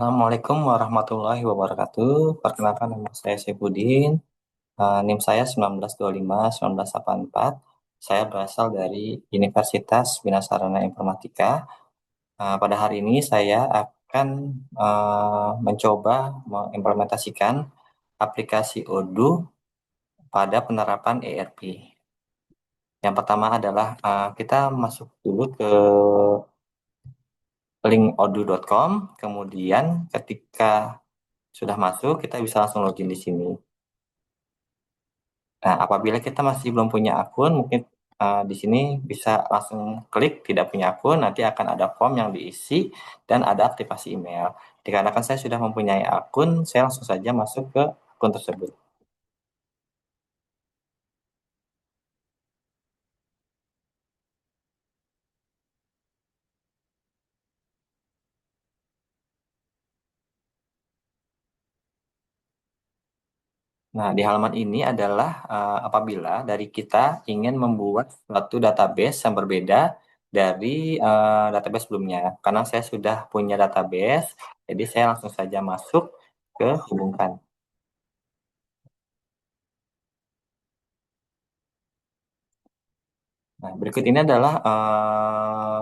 Assalamualaikum warahmatullahi wabarakatuh. Perkenalkan nama saya Saifuddin. NIM saya 1925-1984. Saya berasal dari Universitas Bina Sarana Informatika. Pada hari ini saya akan mencoba mengimplementasikan aplikasi Odoo pada penerapan ERP. Yang pertama adalah kita masuk dulu ke link odoo.com. Kemudian ketika sudah masuk, kita bisa langsung login di sini. Nah, apabila kita masih belum punya akun, mungkin di sini bisa langsung klik tidak punya akun, nanti akan ada form yang diisi dan ada aktivasi email. Dikarenakan saya sudah mempunyai akun, saya langsung saja masuk ke akun tersebut. Nah, di halaman ini adalah apabila dari kita ingin membuat suatu database yang berbeda dari database sebelumnya. Karena saya sudah punya database, jadi saya langsung saja masuk ke hubungkan. Nah, berikut ini adalah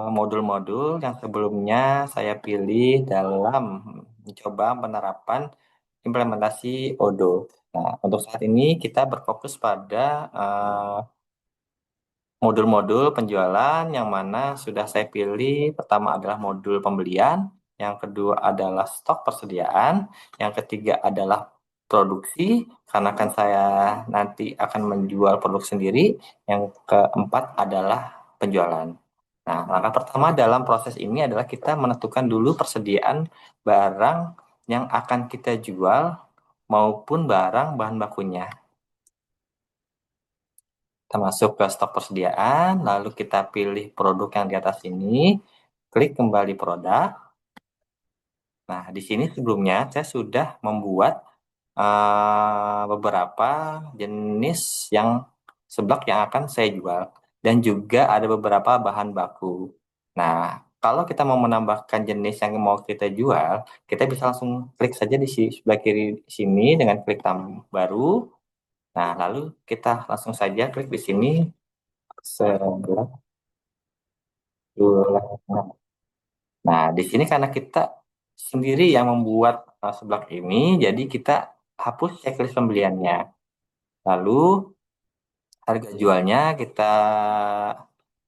modul-modul yang sebelumnya saya pilih dalam mencoba penerapan implementasi Odoo. Nah, untuk saat ini kita berfokus pada modul-modul penjualan yang mana sudah saya pilih. Pertama adalah modul pembelian, yang kedua adalah stok persediaan, yang ketiga adalah produksi, karena kan saya nanti akan menjual produk sendiri, yang keempat adalah penjualan. Nah, langkah pertama dalam proses ini adalah kita menentukan dulu persediaan barang yang akan kita jual maupun barang bahan bakunya. Kita masuk ke stok persediaan, lalu kita pilih produk yang di atas ini, klik kembali produk. Nah, di sini sebelumnya saya sudah membuat beberapa jenis yang seblak yang akan saya jual dan juga ada beberapa bahan baku. Nah, kalau kita mau menambahkan jenis yang mau kita jual, kita bisa langsung klik saja di sebelah kiri sini dengan klik tambah baru. Nah, lalu kita langsung saja klik di sini sebelah tulang. Nah, di sini karena kita sendiri yang membuat seblak ini, jadi kita hapus checklist pembeliannya. Lalu harga jualnya kita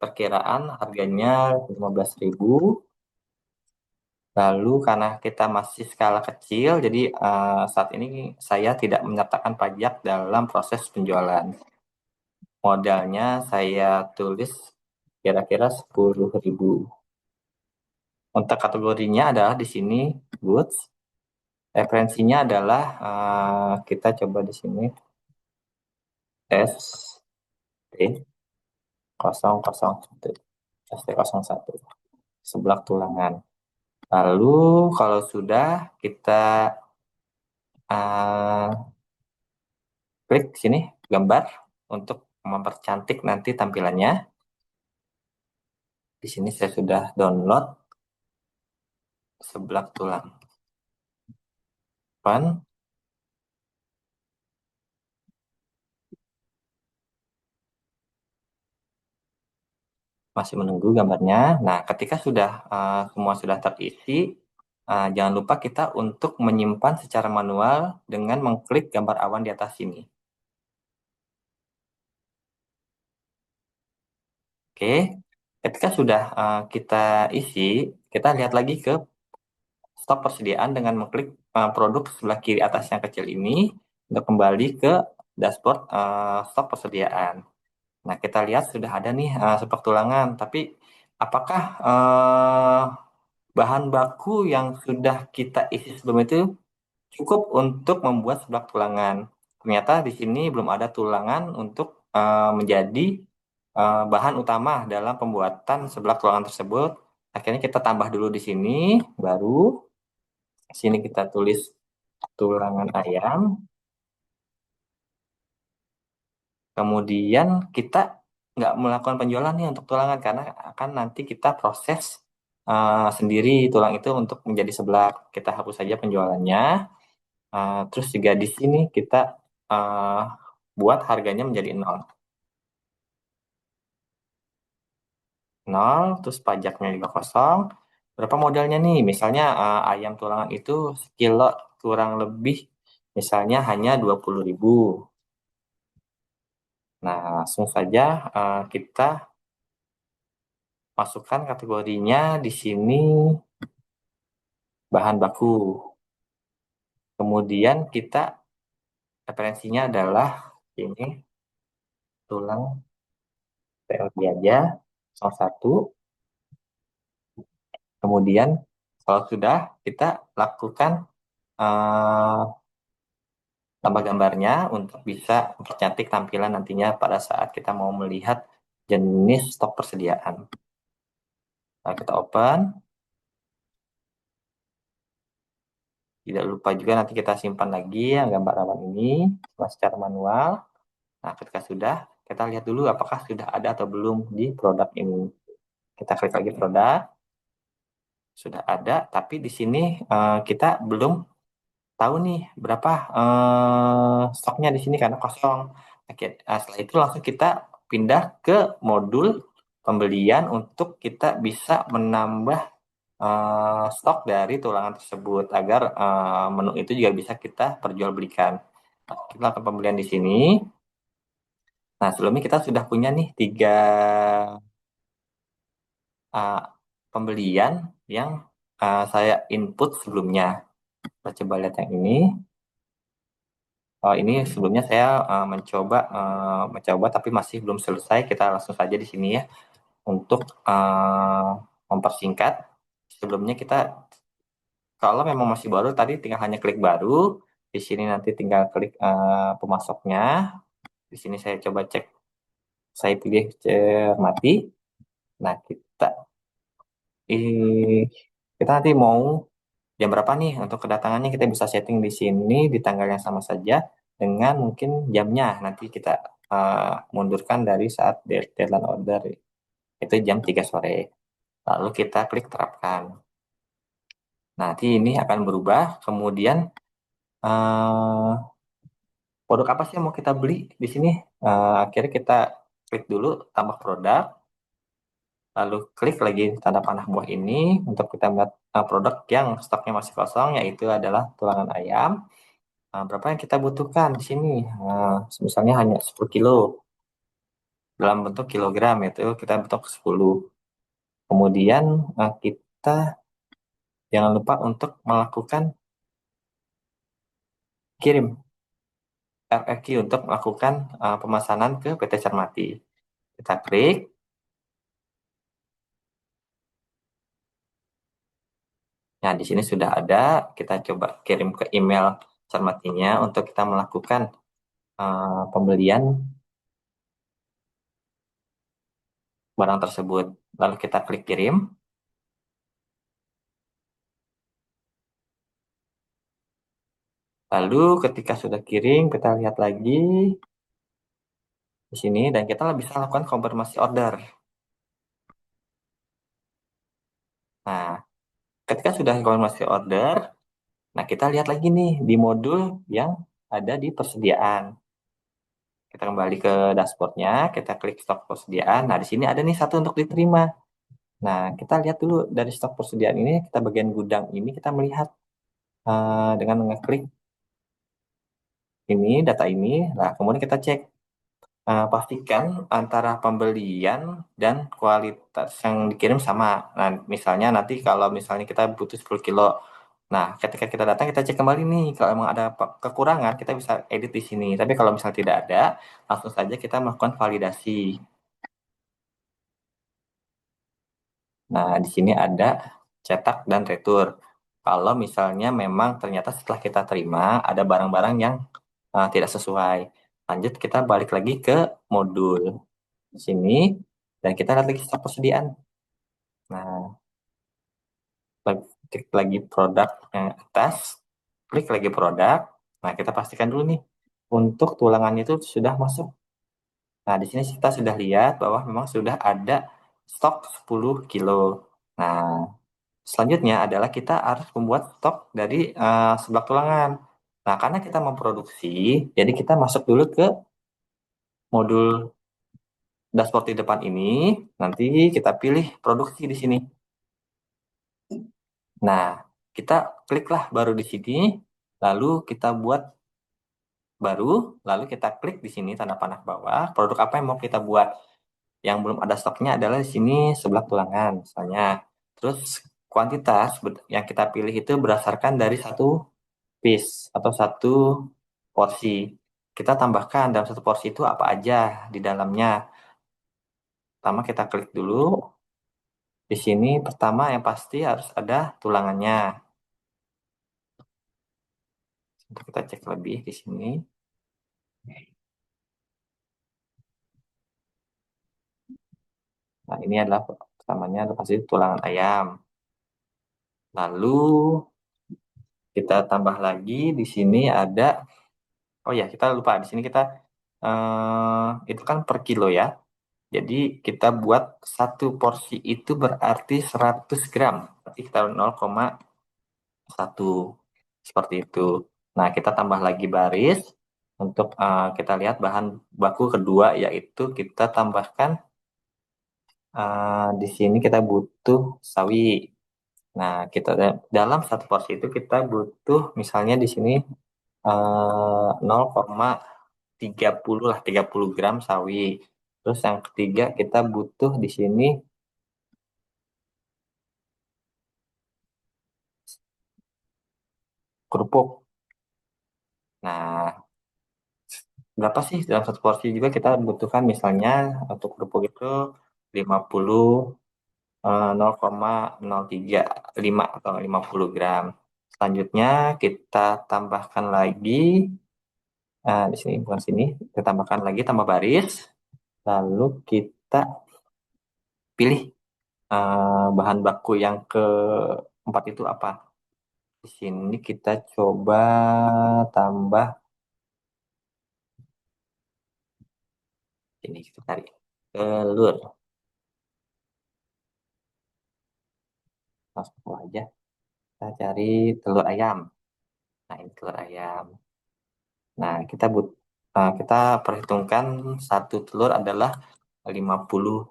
perkiraan harganya 15.000. Lalu karena kita masih skala kecil, jadi saat ini saya tidak menyertakan pajak dalam proses penjualan. Modalnya saya tulis kira-kira 10.000. Untuk kategorinya adalah di sini goods. Referensinya adalah kita coba di sini ST001, ST01, sebelah tulangan. Lalu kalau sudah kita uh, klik sini gambar untuk mempercantik nanti tampilannya. Di sini saya sudah download sebelah tulang. Pan masih menunggu gambarnya. Nah, ketika sudah semua sudah terisi, jangan lupa kita untuk menyimpan secara manual dengan mengklik gambar awan di atas sini. Oke, ketika sudah kita isi, kita lihat lagi ke stok persediaan dengan mengklik produk sebelah kiri atas yang kecil ini untuk kembali ke dashboard stok persediaan. Nah, kita lihat sudah ada nih stok tulangan, tapi apakah bahan baku yang sudah kita isi sebelum itu cukup untuk membuat seblak tulangan? Ternyata di sini belum ada tulangan untuk menjadi bahan utama dalam pembuatan seblak tulangan tersebut. Akhirnya kita tambah dulu di sini, baru sini kita tulis tulangan ayam. Kemudian kita nggak melakukan penjualan nih untuk tulangan karena akan nanti kita proses sendiri tulang itu untuk menjadi sebelah. Kita hapus saja penjualannya. Terus juga di sini kita uh, buat harganya menjadi nol. Nol, terus pajaknya juga kosong. Berapa modalnya nih? Misalnya ayam tulangan itu sekilo kurang lebih misalnya hanya 20.000. Nah, langsung saja kita masukkan kategorinya di sini bahan baku. Kemudian kita referensinya adalah ini tulang TLB aja, salah satu. Kemudian kalau sudah kita lakukan eh, tambah gambarnya untuk bisa mempercantik tampilan nantinya pada saat kita mau melihat jenis stok persediaan. Nah, kita open. Tidak lupa juga nanti kita simpan lagi yang gambar awal ini secara manual. Nah, ketika sudah, kita lihat dulu apakah sudah ada atau belum di produk ini. Kita klik lagi produk, sudah ada, tapi di sini kita belum tahu nih berapa stoknya di sini karena kosong. Oke, setelah itu langsung kita pindah ke modul pembelian untuk kita bisa menambah stok dari tulangan tersebut agar menu itu juga bisa kita perjualbelikan. Nah, kita lakukan pembelian di sini. Nah, sebelumnya kita sudah punya nih 3 pembelian yang saya input sebelumnya. Kita coba lihat yang ini. Ini sebelumnya saya mencoba tapi masih belum selesai. Kita langsung saja di sini ya untuk mempersingkat. Sebelumnya kita kalau memang masih baru tadi tinggal hanya klik baru. Di sini nanti tinggal klik pemasoknya. Di sini saya coba cek, saya pilih cermati. Nah, eh, kita nanti mau jam berapa nih untuk kedatangannya kita bisa setting di sini di tanggal yang sama saja dengan mungkin jamnya nanti kita mundurkan dari saat deadline order itu jam 3 sore. Lalu kita klik terapkan. Nanti ini akan berubah. Kemudian eh, produk apa sih yang mau kita beli di sini? Akhirnya kita klik dulu tambah produk. Lalu klik lagi tanda panah buah ini untuk kita melihat produk yang stoknya masih kosong yaitu adalah tulangan ayam. Berapa yang kita butuhkan di sini? Misalnya hanya 10 kilo dalam bentuk kilogram itu kita bentuk 10. Kemudian kita jangan lupa untuk melakukan kirim RFQ untuk melakukan pemesanan ke PT Cermati. Kita klik. Nah, di sini sudah ada. Kita coba kirim ke email Cermatinya untuk kita melakukan pembelian barang tersebut. Lalu kita klik kirim. Lalu ketika sudah kirim, kita lihat lagi di sini dan kita bisa lakukan konfirmasi order. Nah, ketika sudah konfirmasi order, nah kita lihat lagi nih di modul yang ada di persediaan. Kita kembali ke dashboardnya, kita klik stok persediaan. Nah, di sini ada nih satu untuk diterima. Nah, kita lihat dulu dari stok persediaan ini, kita bagian gudang ini kita melihat dengan mengeklik ini, data ini. Nah, kemudian kita cek pastikan antara pembelian dan kualitas yang dikirim sama. Nah, misalnya nanti kalau misalnya kita butuh 10 kilo. Nah, ketika kita datang kita cek kembali nih kalau emang ada kekurangan kita bisa edit di sini. Tapi kalau misalnya tidak ada, langsung saja kita melakukan validasi. Nah, di sini ada cetak dan retur. Kalau misalnya memang ternyata setelah kita terima ada barang-barang yang tidak sesuai. Lanjut kita balik lagi ke modul sini dan kita lihat lagi stok persediaan. Nah, klik lagi produk yang atas, klik lagi produk. Nah, kita pastikan dulu nih untuk tulangannya itu sudah masuk. Nah, di sini kita sudah lihat bahwa memang sudah ada stok 10 kilo. Nah, selanjutnya adalah kita harus membuat stok dari seblak tulangan. Nah, karena kita memproduksi, jadi kita masuk dulu ke modul dashboard di depan ini. Nanti kita pilih produksi di sini. Nah, kita kliklah baru di sini, lalu kita buat baru, lalu kita klik di sini tanda panah bawah, produk apa yang mau kita buat. Yang belum ada stoknya adalah di sini sebelah tulangan, misalnya. Terus kuantitas yang kita pilih itu berdasarkan dari satu piece atau satu porsi. Kita tambahkan dalam satu porsi itu apa aja di dalamnya. Pertama kita klik dulu. Di sini pertama yang pasti harus ada tulangannya. Untuk kita cek lebih di sini. Nah, ini adalah pertamanya adalah pasti tulangan ayam. Lalu kita tambah lagi di sini ada, oh ya kita lupa di sini kita itu kan per kilo ya. Jadi kita buat satu porsi itu berarti 100 gram. Berarti kita 0,1 seperti itu. Nah, kita tambah lagi baris untuk kita lihat bahan baku kedua, yaitu kita tambahkan di sini kita butuh sawi. Nah, kita dalam satu porsi itu kita butuh misalnya di sini 0,30 lah, 30 gram sawi. Terus yang ketiga kita butuh di sini kerupuk. Nah, berapa sih dalam satu porsi juga kita butuhkan misalnya untuk kerupuk itu 50 0,035 atau 50 gram. Selanjutnya kita tambahkan lagi di sini bukan sini, kita tambahkan lagi tambah baris. Lalu kita pilih bahan baku yang keempat itu apa. Di sini kita coba tambah ini kita cari telur. Langsung aja kita cari telur ayam. Nah, ini telur ayam. Nah, kita perhitungkan satu telur adalah 50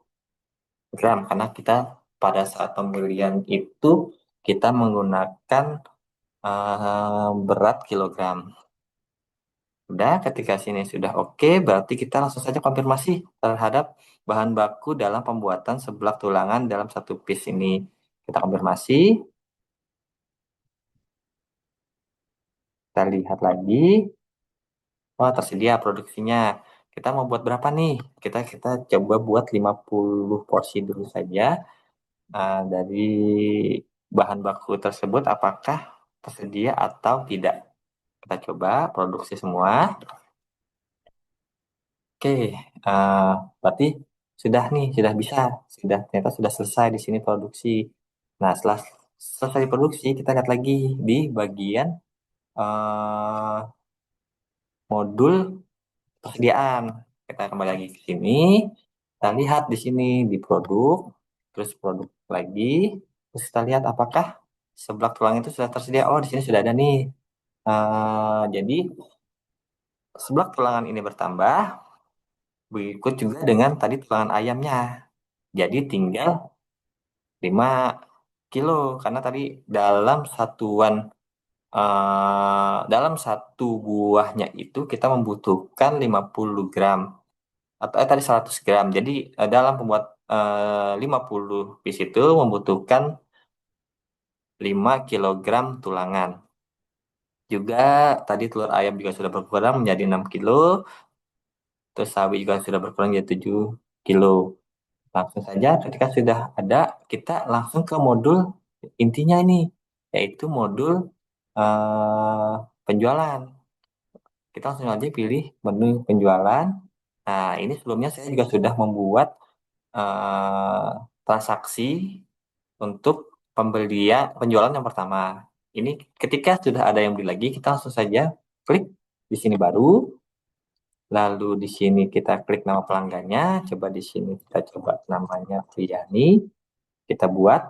gram karena kita pada saat pembelian itu kita menggunakan berat kilogram. Udah, ketika sini sudah oke, berarti kita langsung saja konfirmasi terhadap bahan baku dalam pembuatan seblak tulangan dalam satu piece ini. Kita konfirmasi, kita lihat lagi. Wah, tersedia produksinya. Kita mau buat berapa nih? Kita coba buat 50 porsi dulu saja. Dari bahan baku tersebut apakah tersedia atau tidak. Kita coba produksi semua. Oke, uh, berarti sudah nih, sudah bisa. Sudah, ternyata sudah selesai di sini produksi. Nah, setelah selesai produksi, kita lihat lagi di bagian uh, modul persediaan. Kita kembali lagi ke sini. Kita lihat di sini di produk, terus produk lagi. Terus kita lihat apakah seblak tulang itu sudah tersedia. Oh, di sini sudah ada nih. Jadi seblak tulangan ini bertambah, berikut juga dengan tadi tulangan ayamnya. Jadi tinggal 5 kilo karena tadi dalam satuan dalam satu buahnya itu kita membutuhkan 50 gram atau tadi 100 gram. Jadi dalam pembuat 50 piece itu membutuhkan 5 kilogram tulangan. Juga tadi telur ayam juga sudah berkurang menjadi 6 kilo, terus sawi juga sudah berkurang menjadi 7 kilo. Langsung saja ketika sudah ada, kita langsung ke modul intinya ini, yaitu modul eh, penjualan. Kita langsung aja pilih menu penjualan. Nah, ini sebelumnya saya juga sudah membuat transaksi untuk penjualan yang pertama. Ini ketika sudah ada yang beli lagi, kita langsung saja klik di sini baru. Lalu di sini kita klik nama pelanggannya. Coba di sini kita coba namanya Priyani. Kita buat.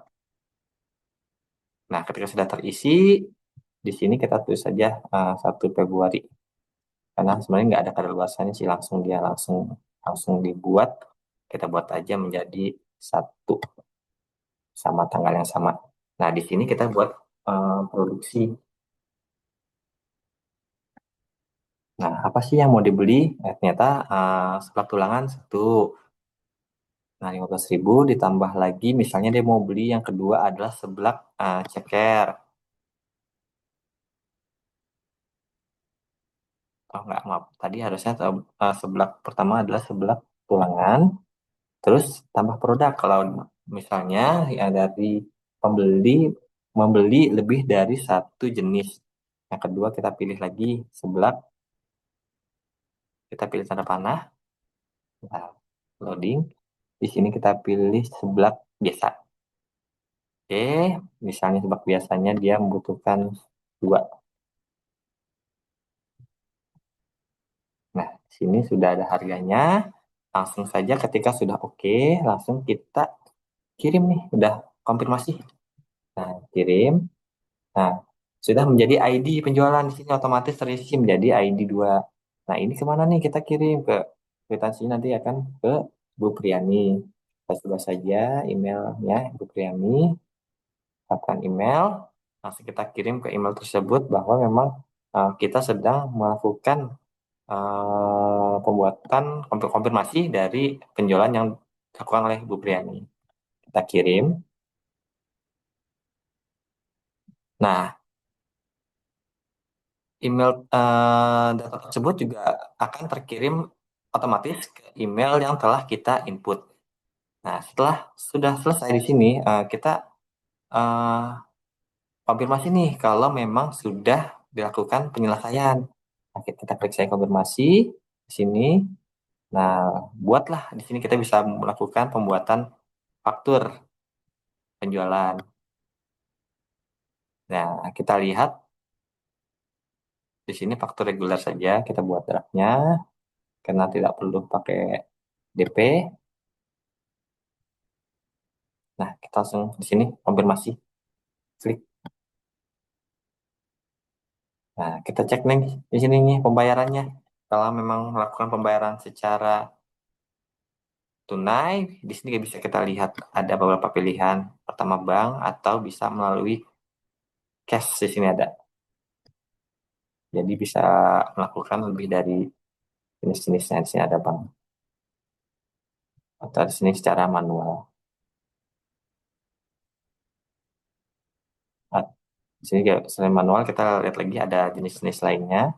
ketika sudah terisi, di sini kita tulis saja 1 Februari. Karena sebenarnya nggak ada kadaluarsanya sih, langsung dia langsung dibuat. Kita buat aja menjadi 1 sama tanggal yang sama. Nah, di sini kita buat produksi. Nah, apa sih yang mau dibeli? Ternyata seblak tulangan 1. Nah, 15.000 ditambah lagi, misalnya dia mau beli yang kedua adalah seblak ceker. Oh, enggak, maaf. Tadi harusnya seblak pertama adalah seblak tulangan, terus tambah produk. Kalau misalnya ya dari pembeli membeli lebih dari 1 jenis. Yang kedua kita pilih lagi seblak, kita pilih tanda panah, nah, loading. Di sini kita pilih seblak biasa. Oke, misalnya seblak biasanya dia membutuhkan 2. Nah, di sini sudah ada harganya. Langsung saja ketika sudah oke, langsung kita kirim nih, udah konfirmasi. Nah, kirim. Nah, sudah menjadi ID penjualan di sini otomatis terisi menjadi ID 2. Nah, ini kemana nih kita kirim ke kwitansi nanti akan ke Bu Priani. Kita coba saja emailnya Bu Priani, dapatkan email, langsung kita kirim ke email tersebut bahwa memang kita sedang melakukan pembuatan konfirmasi dari penjualan yang dilakukan oleh Bu Priani. Kita kirim. Nah, email data tersebut juga akan terkirim otomatis ke email yang telah kita input. Nah, setelah sudah selesai di sini, kita uh, konfirmasi nih kalau memang sudah dilakukan penyelesaian. Nah, kita klik saya konfirmasi di sini. Nah, buatlah di sini kita bisa melakukan pembuatan faktur penjualan. Nah, kita lihat di sini faktur reguler saja kita buat draftnya karena tidak perlu pakai DP. Nah, kita langsung di sini konfirmasi, klik. Nah, kita cek nih di sini nih pembayarannya. Kalau memang melakukan pembayaran secara tunai, di sini bisa kita lihat ada beberapa pilihan. Pertama bank atau bisa melalui cash di sini ada. Jadi bisa melakukan lebih dari jenis-jenisnya. Di sini ada bank atau di sini secara manual. Nah, di sini selain manual kita lihat lagi ada jenis-jenis lainnya.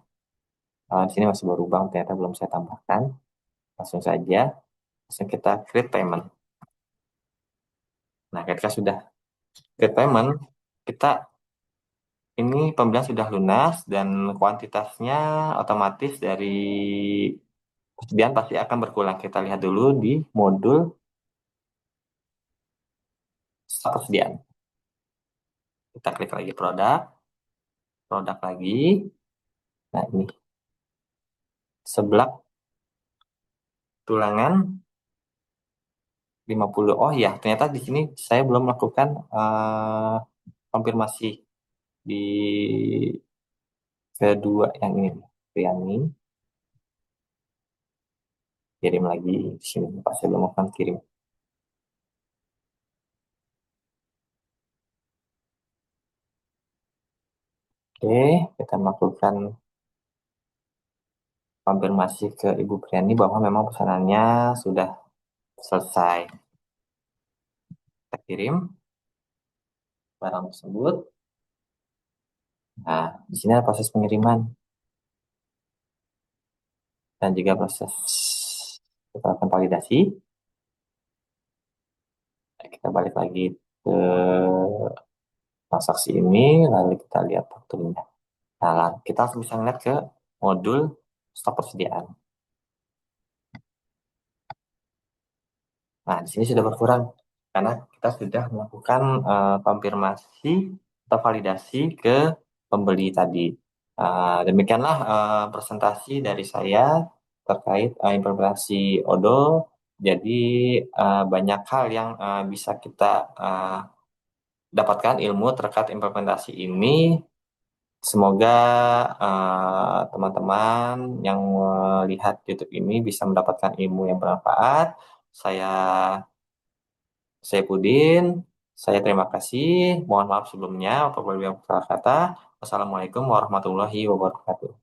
Di sini masih baru bank, ternyata belum saya tambahkan. Langsung saja, langsung kita create payment. Nah, ketika sudah create payment, kita ini pembelian sudah lunas dan kuantitasnya otomatis dari persediaan pasti akan berkurang. Kita lihat dulu di modul stok persediaan. Kita klik lagi produk, produk lagi. Nah, ini seblak tulangan 50. Oh ya, ternyata di sini saya belum melakukan konfirmasi di kedua yang ini. Priani. Kirim lagi di sini. Pas saya belum akan kirim. Oke, kita melakukan konfirmasi ke Ibu Priani bahwa memang pesanannya sudah selesai. Kita kirim barang tersebut. Nah, di sini ada proses pengiriman dan juga proses kita akan validasi. Kita balik lagi ke transaksi ini, lalu kita lihat fakturnya. Nah, kita langsung bisa melihat ke modul stok persediaan. Nah, di sini sudah berkurang karena kita sudah melakukan konfirmasi atau validasi ke pembeli tadi. Demikianlah presentasi dari saya terkait implementasi odol. Jadi banyak hal yang bisa kita dapatkan ilmu terkait implementasi ini. Semoga teman-teman yang melihat YouTube ini bisa mendapatkan ilmu yang bermanfaat. Saya Saifuddin, saya terima kasih. Mohon maaf sebelumnya apabila salah kata. Wassalamualaikum warahmatullahi wabarakatuh.